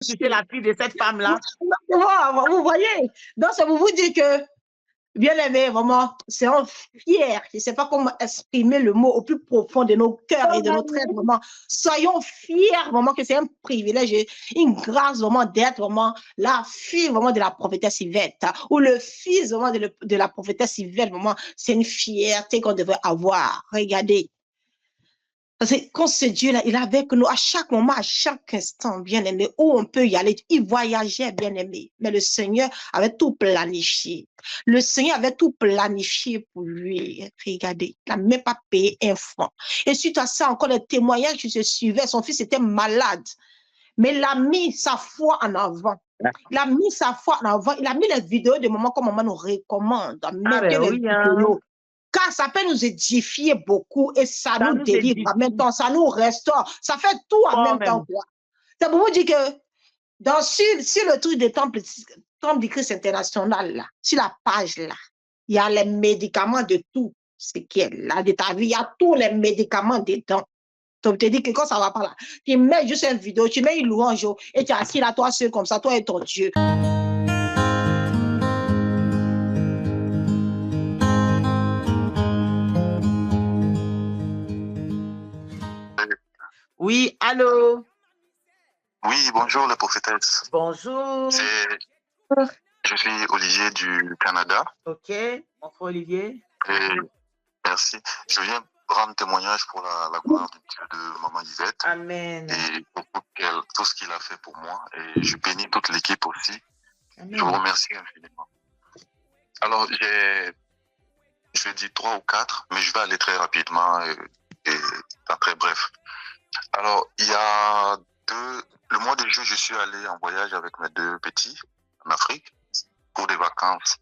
J'étais la fille de cette femme-là. Vous voyez? Donc, ça vous dit que bien aimé, vraiment, c'est un fier. Je ne sais pas comment exprimer le mot au plus profond de nos cœurs et de notre être. Vraiment, soyons fiers, vraiment, que c'est un privilège, une grâce, vraiment, d'être vraiment la fille, vraiment, de la prophétesse Yvette, ou le fils, vraiment, de la prophétesse Yvette. Vraiment, c'est une fierté qu'on devrait avoir. Regardez. Parce que quand ce Dieu-là, il est avec nous à chaque moment, à chaque instant, bien aimé, où on peut y aller. Il voyageait, bien aimé. Mais le Seigneur avait tout planifié. Le Seigneur avait tout planifié pour lui. Regardez, il n'a même pas payé un franc. Et suite à ça, encore les témoignages qui se suivaient, son fils était malade. Mais il a mis sa foi en avant. Il a mis sa foi en avant. Il a mis les vidéos de moments comme maman nous recommande. Ah Mettez ben les oui, hein. vidéos. Car ça peut nous édifier beaucoup et ça Ça nous nous délivre en même édifie temps, ça nous restaure, ça fait tout en quand même temps. même. C'est pour vous dire que sur le truc des temple du Christ international, là, sur la page là, il y a les médicaments de tout ce qui est là de ta vie, il y a tous les médicaments dedans. Donc, tu te dis que quand ça va pas là, tu mets juste une vidéo, tu mets une louange et tu es assis là, toi seul comme ça, toi et ton Dieu. Oui, allô? Oui, bonjour la prophétesse. Bonjour. Je suis Olivier du Canada. Ok, mon frère Olivier. Et merci. Je viens rendre témoignage pour la gloire du Dieu de Maman Yvette. Amen. Et pour tout ce qu'il a fait pour moi. Et je bénis toute l'équipe aussi. Amen. Je vous remercie infiniment. Alors, je vais dire 3 ou 4, mais je vais aller très rapidement et très bref. Alors, il y a le mois de juin, je suis allé en voyage avec mes 2 petits en Afrique pour des vacances.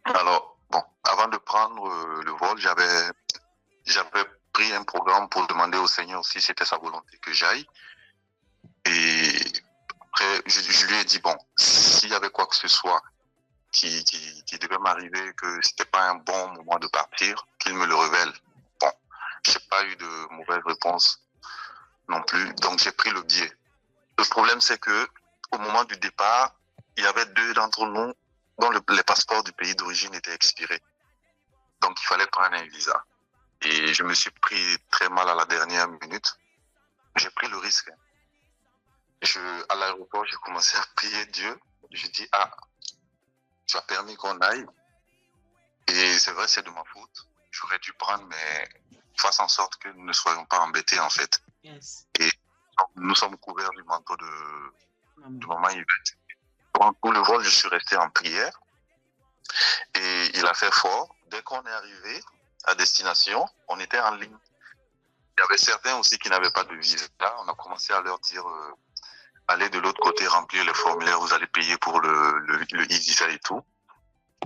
Alors, bon, avant de prendre le vol, j'avais pris un programme pour demander au Seigneur si c'était sa volonté que j'aille. Et après, je lui ai dit, bon, s'il y avait quoi que ce soit qui devait m'arriver, que c'était pas un bon moment de partir, qu'il me le révèle. Bon, j'ai pas eu de mauvaise réponse non plus, donc j'ai pris le billet. Le problème, c'est que au moment du départ, il y avait 2 d'entre nous dont les passeports du pays d'origine étaient expirés. Donc, il fallait prendre un visa. Et je me suis pris très mal à la dernière minute. J'ai pris le risque. À l'aéroport, j'ai commencé à prier Dieu. Je dis, tu as permis qu'on aille. Et c'est vrai, c'est de ma faute. J'aurais dû prendre, mais fasse en sorte que nous ne soyons pas embêtés, en fait. Yes. Et nous sommes couverts du manteau de Maman Yvette. Pendant tout le vol, je suis resté en prière. Et il a fait fort. Dès qu'on est arrivé à destination, on était en ligne. Il y avait certains aussi qui n'avaient pas de visa. On a commencé à leur dire, allez de l'autre côté, remplir les formulaires, vous allez payer pour le e-visa et tout.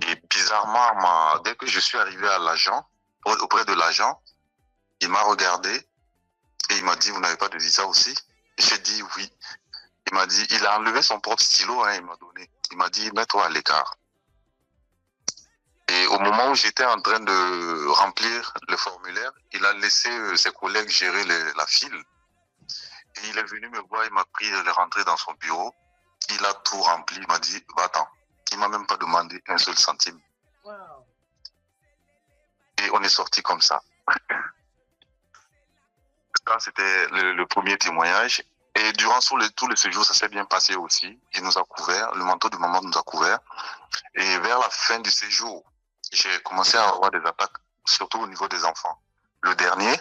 Et bizarrement, dès que je suis arrivé à l'agent, auprès de l'agent, il m'a regardé et il m'a dit, vous n'avez pas de visa aussi? J'ai dit oui. Il m'a dit, il a enlevé son propre stylo, il m'a donné. Il m'a dit, mets-toi à l'écart. Et au moment où j'étais en train de remplir le formulaire, il a laissé ses collègues gérer la file. Et il est venu me voir, il m'a pris de rentrer dans son bureau. Il a tout rempli, il m'a dit, va-t'en. Il m'a même pas demandé un seul centime. Wow. Et on est sorti comme ça. Ça, c'était le premier témoignage. Et durant tout le séjour, ça s'est bien passé aussi. Il nous a couvert, le manteau de maman nous a couvert. Et vers la fin du séjour, j'ai commencé à avoir des attaques, surtout au niveau des enfants. Le dernier,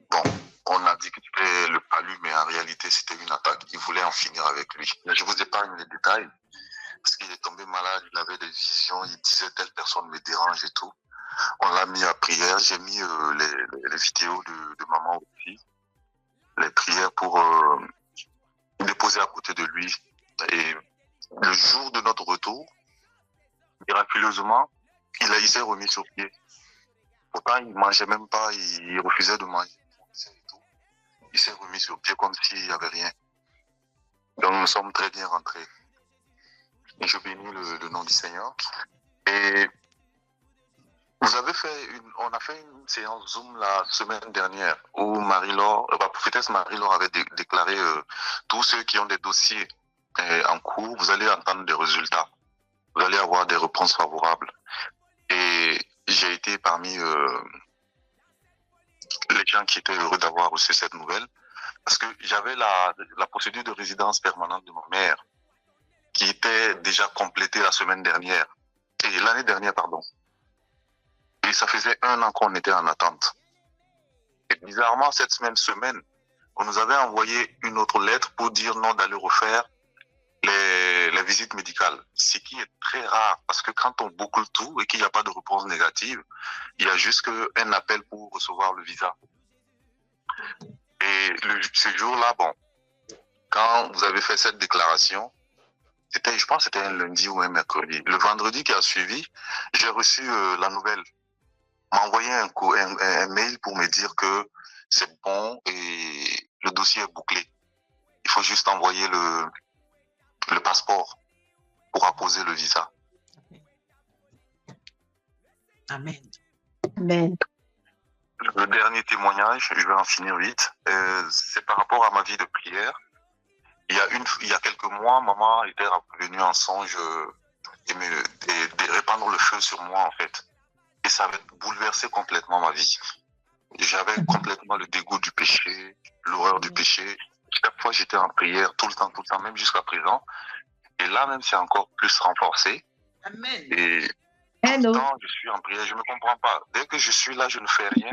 bon, on a dit que c'était le palu, mais en réalité, c'était une attaque. Il voulait en finir avec lui. Mais je vous épargne les détails, parce qu'il est tombé malade, il avait des visions, il disait telle personne me dérange et tout. On l'a mis à prière, j'ai mis les vidéos de maman aussi, les prières pour déposer à côté de lui. Et le jour de notre retour, miraculeusement, il s'est remis sur pied. Pourtant, il ne mangeait même pas, il refusait de manger. Il s'est remis sur pied comme s'il n'y avait rien. Donc, nous sommes très bien rentrés. Et je bénis le nom du Seigneur. Et on a fait une séance Zoom la semaine dernière où Marie-Laure, prophétesse Marie-Laure avait déclaré tous ceux qui ont des dossiers en cours, vous allez entendre des résultats. Vous allez avoir des réponses favorables. Et j'ai été parmi les gens qui étaient heureux d'avoir reçu cette nouvelle parce que j'avais la procédure de résidence permanente de ma mère qui était déjà complétée la semaine dernière. Et l'année dernière, pardon. Et ça faisait 1 an qu'on était en attente. Et bizarrement, cette même semaine, on nous avait envoyé une autre lettre pour dire non d'aller refaire les visites médicales. Ce qui est très rare, parce que quand on boucle tout et qu'il n'y a pas de réponse négative, il y a juste un appel pour recevoir le visa. Et ce jour-là, bon, quand vous avez fait cette déclaration, je pense que c'était un lundi ou un mercredi. Le vendredi qui a suivi, j'ai reçu la nouvelle. On m'a envoyé un mail pour me dire que c'est bon et le dossier est bouclé. Il faut juste envoyer le passeport pour apposer le visa. Amen. Amen. Le dernier témoignage, je vais en finir vite, c'est par rapport à ma vie de prière. Il y a quelques mois, maman était venue en songe et répandre le feu sur moi, en fait. Et ça avait bouleversé complètement ma vie. J'avais complètement le dégoût du péché, l'horreur du péché. Chaque fois, j'étais en prière, tout le temps, même jusqu'à présent. Et là, même, c'est encore plus renforcé. Amen. Et tout le temps, je suis en prière, je ne me comprends pas. Dès que je suis là, je ne fais rien.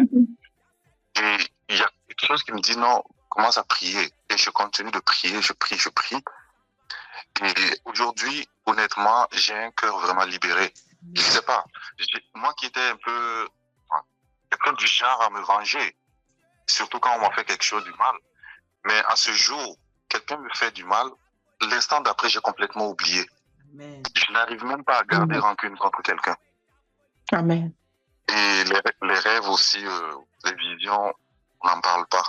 Et il y a quelque chose qui me dit non, commence à prier. Et je continue de prier, je prie. Et aujourd'hui, honnêtement, j'ai un cœur vraiment libéré. Je ne sais pas, moi qui étais un peu quelqu'un du genre à me venger, surtout quand on m'a fait quelque chose du mal. Mais à ce jour, quelqu'un me fait du mal, l'instant d'après, j'ai complètement oublié. Amen. Je n'arrive même pas à garder rancune contre quelqu'un. Amen. Et les rêves aussi, les visions, on n'en parle pas.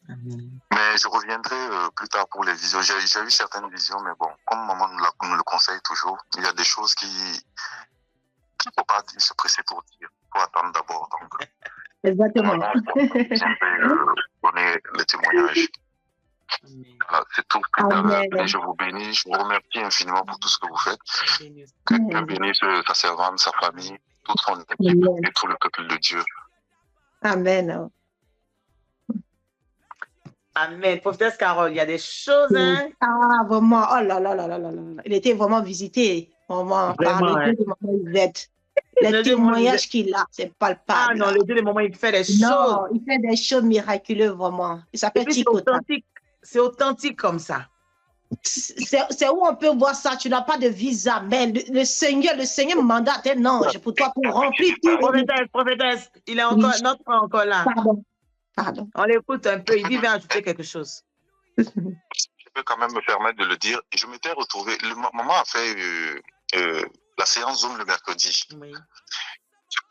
Amen. Mais je reviendrai plus tard pour les visions. J'ai eu certaines visions, mais bon, comme maman nous le conseille toujours, il y a des choses qu'il ne faut pas se presser pour dire. Il faut attendre d'abord. Donc, Exactement. donner le témoignage. Voilà, c'est tout. Amen. Je vous bénis. Je vous remercie infiniment pour tout ce que vous faites. Que Dieu bénisse sa servante, sa famille, toute son équipe et tout le peuple de Dieu. Amen. Amen. Prophétesse Carole, il y a des choses, hein? Ah, vraiment. Oh là là là là là là. Il était vraiment visité. Vraiment, par le Dieu de Maman Yvette. Les témoignages qu'il a, c'est palpable. Ah non, le Dieu de Maman, il fait des choses. Non, il fait des choses miraculeuses, vraiment. Il s'appelle Tikota. C'est authentique comme ça. C'est où on peut voir ça. Tu n'as pas de visa, mais le Seigneur mandate un ange pour toi pour remplir tout. Prophétesse, il est encore, notre frère encore là. Pardon. On l'écoute un peu, il dit, viens ajouter quelque chose. Je peux quand même me permettre de le dire. Je m'étais retrouvé, maman a fait la séance Zoom le mercredi. Oui.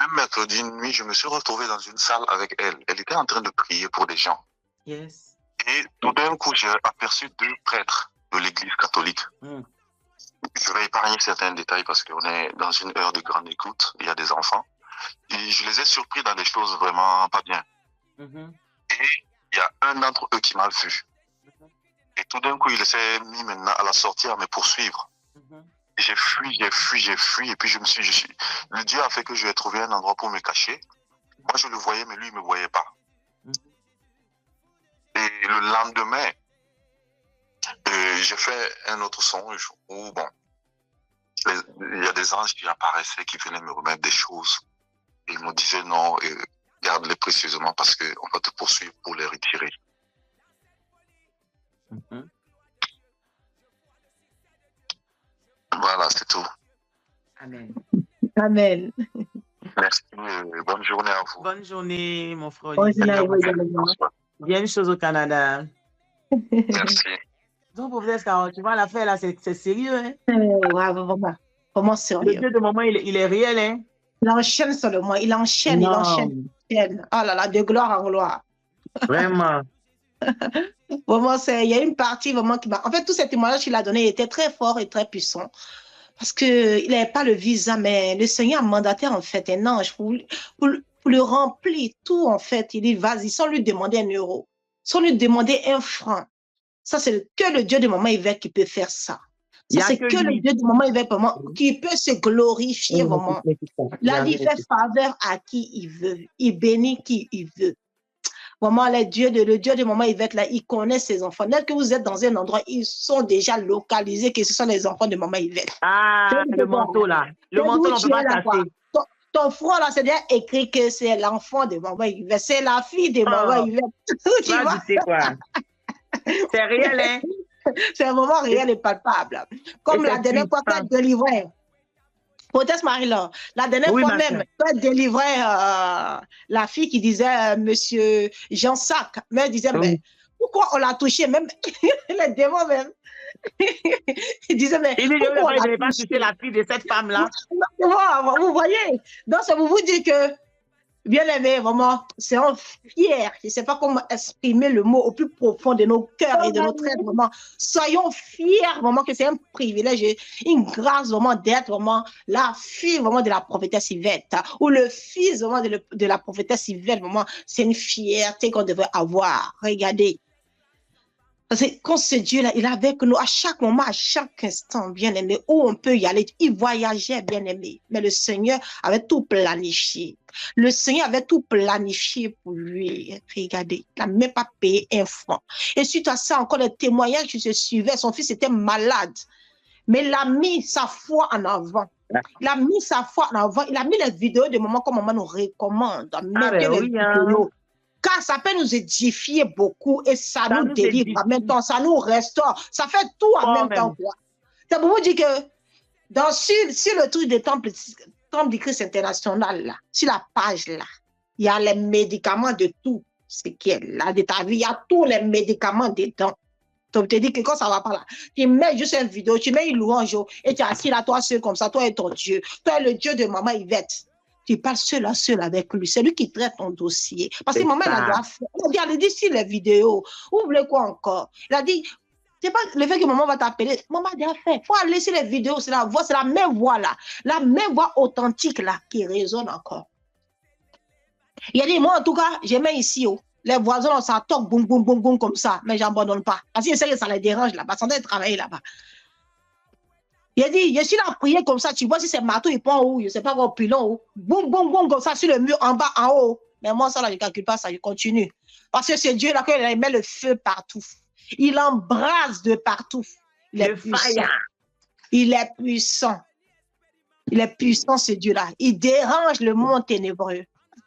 Même mercredi nuit, je me suis retrouvé dans une salle avec elle. Elle était en train de prier pour des gens. Yes. Et tout d'un coup, j'ai aperçu 2 prêtres de l'église catholique. Je vais épargner certains détails parce qu'on est dans une heure de grande écoute. Il y a des enfants. Et je les ai surpris dans des choses vraiment pas bien. Et il y a un d'entre eux qui m'a vu. Et tout d'un coup, il s'est mis maintenant à la sortie à me poursuivre. J'ai fui. Et puis le Dieu a fait que je vais trouver un endroit pour me cacher. Moi, je le voyais, mais lui, il ne me voyait pas. Et le lendemain, j'ai fait un autre songe où, bon, il y a des anges qui apparaissaient, qui venaient me remettre des choses. Et ils me disaient non, garde-les précieusement parce qu'on va te poursuivre pour les retirer. Voilà, c'est tout. Amen. Amen. Merci, bonne journée à vous. Bonne journée, mon frère. Bonne journée à vous. Il y a une chose au Canada. Merci. Donc, professeur Carole, tu vois, l'affaire là, c'est sérieux. Hein? Comment sérieux? Le Dieu de maman, il est réel. Hein? Il enchaîne seulement, il enchaîne. Oh là là, de gloire en gloire. Vraiment. Vraiment, il y a une partie vraiment qui m'a... En fait, tous ces témoignages qu'il a donnés étaient très forts et très puissants. parce qu'il n'avait pas le visa, mais le Seigneur a mandaté en fait un ange pour le remplir tout en fait. Il dit, vas-y, sans lui demander 1 euro, sans lui demander 1 franc. Ça, c'est que le Dieu de maman Yvette qui peut faire ça. Ça, c'est que le Dieu de maman Yvette qui peut se glorifier vraiment. Là, il fait faveur à qui il veut. Il bénit qui il veut. Vraiment, le Dieu de maman Yvette, là, il connaît ses enfants. Dès que vous êtes dans un endroit, ils sont déjà localisés que ce sont les enfants de maman Yvette. Ah, le manteau là. Le manteau, on ne peut pas casser. Ton front là, c'est déjà écrit que c'est l'enfant de maman Yvette. C'est la fille de maman Yvette. Tu sais quoi? C'est réel, hein? C'est vraiment réel et palpable. Comme la dernière fois qu'elle délivrait. Proteste Marie-Laure. La dernière fois même, elle délivrait la fille qui disait Monsieur Jean-Sac. Mais elle disait, mais pourquoi on l'a touché? Même les démons même. Il disait, mais pourquoi on n'avait pas touché la fille de cette femme-là? Vous voyez? Donc, ça vous dit que bien aimé, vraiment, c'est un fier. Je ne sais pas comment exprimer le mot au plus profond de nos cœurs et de notre être. Vraiment, soyons fiers, vraiment, que c'est un privilège, une grâce, vraiment, d'être vraiment la fille, vraiment, de la prophétesse Yvette, ou le fils, vraiment, de la prophétesse Yvette. Vraiment, c'est une fierté qu'on devrait avoir. Regardez. Parce que quand ce Dieu-là, il est avec nous à chaque moment, à chaque instant, bien aimé, où on peut y aller. Il voyageait, bien aimé. Mais le Seigneur avait tout planifié. Le Seigneur avait tout planifié pour lui. Regardez, il n'a même pas payé 1 franc. Et suite à ça, encore les témoignages qui se suivaient, son fils était malade. Mais il a mis sa foi en avant. Il a mis sa foi en avant. Il a mis les vidéos de maman comme maman nous recommande. Car ça peut nous édifier beaucoup et ça nous délivre en même temps, ça nous restaure, ça fait tout en même temps. Ça pour vous dire que sur le truc des Temple du Christ international, là, sur la page là, il y a les médicaments de tout ce qui est là de ta vie, il y a tous les médicaments dedans. Donc, tu te dis que quand ça va pas là, tu mets juste une vidéo, tu mets une louange et tu es assis là, toi seul comme ça, toi et ton Dieu, toi et le Dieu de maman Yvette. Tu parles seul à seul avec lui. C'est lui qui traite ton dossier. Parce que maman, elle a dit sur les vidéos. Vous voulez quoi encore? Il a dit, c'est pas le fait que maman va t'appeler. Maman a déjà fait. Il faut aller sur les vidéos. C'est la voix, c'est la même voix là. La même voix authentique là qui résonne encore. Il a dit, moi en tout cas, j'aimais ici. Oh. Les voisins, ça toque, boum, boum, boum, boum, comme ça. Mais j'abandonne pas. Parce que ça les dérange là-bas. Ça doit travailler là-bas. Il a dit, je suis là à prier comme ça, tu vois si c'est marteau, il prend où, je ne sais pas quoi, pilon où. Boum, boum, boum, comme ça, sur le mur, en bas, en haut. Mais moi, ça, là, je ne calcule pas ça, je continue. Parce que c'est Dieu là, il met le feu partout. Il embrase de partout. Il est puissant. Il est puissant. Il est puissant, ce Dieu-là. Il dérange le monde ténébreux.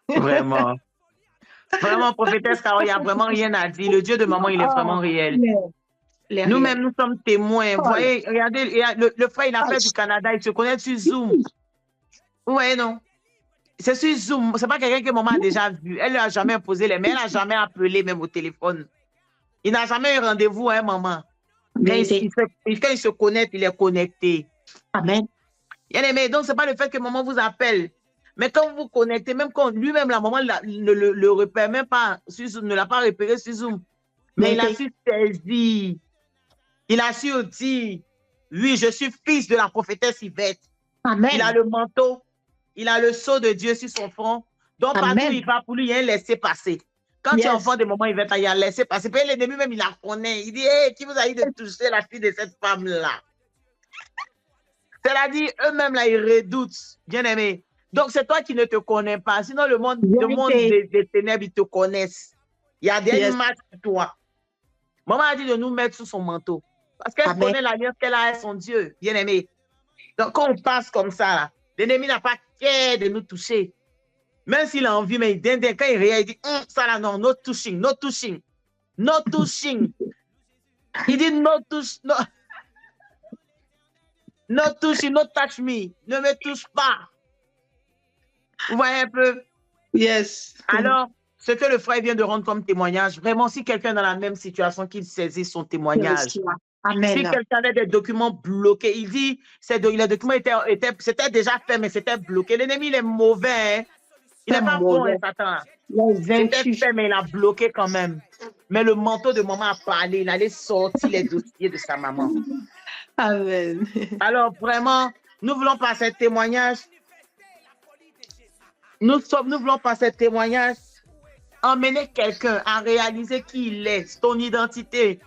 Vraiment. Vraiment, prophétesse Carole, il n'y a vraiment rien à dire. Le Dieu de maman, il est vraiment réel. Nous-mêmes, nous sommes témoins. Vous voyez, regardez, le frère, il a fait du Canada, il se connaît sur Zoom. Oui, non. C'est sur Zoom. Ce n'est pas quelqu'un que maman a déjà vu. Elle ne lui a jamais imposé les mains, elle n'a jamais appelé même au téléphone. Il n'a jamais eu rendez-vous, hein, maman. Quand il se connecte, il est connecté. Amen. Bien-aimé, donc, ce n'est pas le fait que maman vous appelle. Mais quand vous vous connectez, même quand lui-même, la maman ne le repère même pas sur Zoom, ne l'a pas repéré sur Zoom. Mais il a su saisir. Il a su dire, oui, je suis fils de la prophétesse Yvette. Amen. Il a le manteau, il a le sceau de Dieu sur son front. Donc, partout où il va, pour lui, il y a un laisser-passer. Quand tu es enfant de maman Yvette, il y a un laisser-passer. Puis l'ennemi même, il la connaît. Il dit, hey, qui vous a dit de toucher la fille de cette femme-là? C'est-à-dire, eux-mêmes, là, ils redoutent, bien-aimé. Donc, c'est toi qui ne te connais pas. Sinon, le monde des ténèbres, ils te connaissent. Il y a des matchs pour toi. Maman a dit de nous mettre sous son manteau. Parce qu'elle connaît l'alliance qu'elle a avec son Dieu, bien-aimé. Donc, quand on passe comme ça, l'ennemi n'a pas qu'à de nous toucher. Même s'il a envie, mais quand il réagit, il dit, ça là, non, no touching, no touching, no touching. Il dit, no touch, no, no touching, no touch me. Ne me touche pas. Vous voyez un peu? Yes. Alors, ce que le frère vient de rendre comme témoignage, vraiment, si quelqu'un est dans la même situation, qu'il saisisse son témoignage. Amen. Si quelqu'un a des documents bloqués, il dit, les documents c'était déjà fait, mais c'était bloqué. L'ennemi, il est mauvais. Hein? Il n'est pas bon, Satan. C'était fait, mais il a bloqué quand même. Mais le manteau de maman a parlé. Il allait sortir les dossiers de sa maman. Amen. Alors, vraiment, nous voulons par ce témoignage, nous voulons par ce témoignage emmener quelqu'un à réaliser qui il est, ton identité.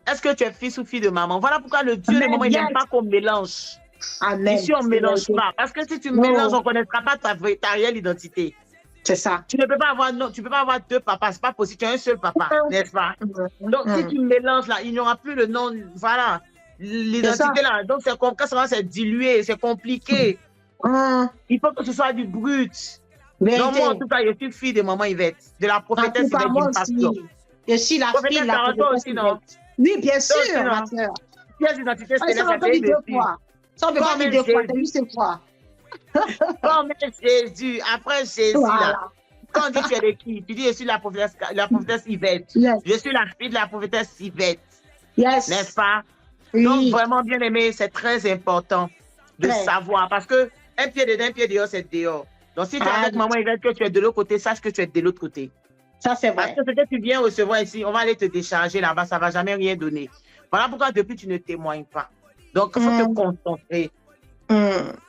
Est-ce que tu es fils ou fille de maman? Voilà pourquoi le Dieu de maman, il n'aime pas qu'on mélange. Amen. Ici, on ne mélange pas. Parce que si tu mélanges, on ne connaîtra pas ta réelle identité. C'est ça. Tu ne peux pas avoir, non, tu peux pas avoir deux papas. C'est pas possible. Tu as un seul papa, n'est-ce pas? Donc, si tu mélanges là, il n'y aura plus le nom. Voilà. L'identité là. Donc, c'est comme quand ça c'est dilué, c'est compliqué. Il faut que ce soit du brut. Donc, moi, en tout cas, je suis fille de maman Yvette, de la prophétesse Yvette d'une passion. Je suis la fille de la prophétesse aussi, non? Oui, bien sûr, ma soeur. Pièce d'identité, c'est ça on peut dire deux fois. Ça, on peut pas dire deux fois. T'as vu, c'est quoi? Comme Jésus, après Jésus, voilà. Là. Quand on dit tu es de qui? Tu dis je suis la prophétesse Yvette. Yes. Je suis la fille de la prophétesse Yvette. Yes. N'est-ce pas? Oui. Donc, vraiment, bien aimé, c'est très important de savoir. Parce que un pied dedans, un pied dehors, c'est dehors. Donc, si tu es avec maman Yvette, que tu es de l'autre côté, sache que tu es de l'autre côté. Ça, c'est vrai. Parce que ce que tu viens recevoir ici, on va aller te décharger là-bas, ça ne va jamais rien donner. Voilà pourquoi depuis, tu ne témoignes pas. Donc, il faut te concentrer.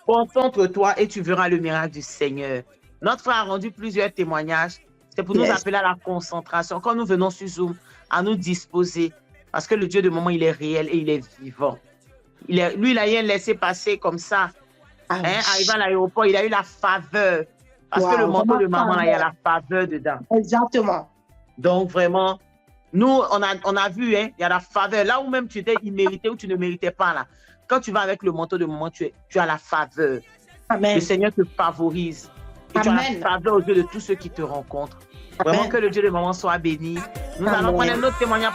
Concentre-toi et tu verras le miracle du Seigneur. Notre frère a rendu plusieurs témoignages. C'est pour nous appeler à la concentration. Quand nous venons sur Zoom, à nous disposer. Parce que le Dieu de moment, il est réel et il est vivant. Lui, il n'a rien laissé passer comme ça. Arrivant à l'aéroport, il a eu la faveur. Parce que le manteau de maman, là, il y a la faveur dedans. Exactement. Donc, vraiment, nous, on a vu, il y a la faveur. Là où même tu étais immérité ou tu ne méritais pas, là. Quand tu vas avec le manteau de maman, tu as la faveur. Amen. Le Seigneur te favorise. Et tu as la faveur aux yeux de tous ceux qui te rencontrent. Amen. Vraiment que le Dieu de maman soit béni. Nous allons prendre un autre témoignage.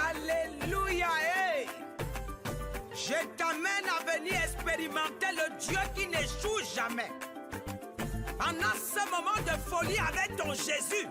Alléluia. Hey. Je t'amène à venir expérimenter le Dieu qui n'échoue jamais. Pendant ce moment de folie avec ton Jésus,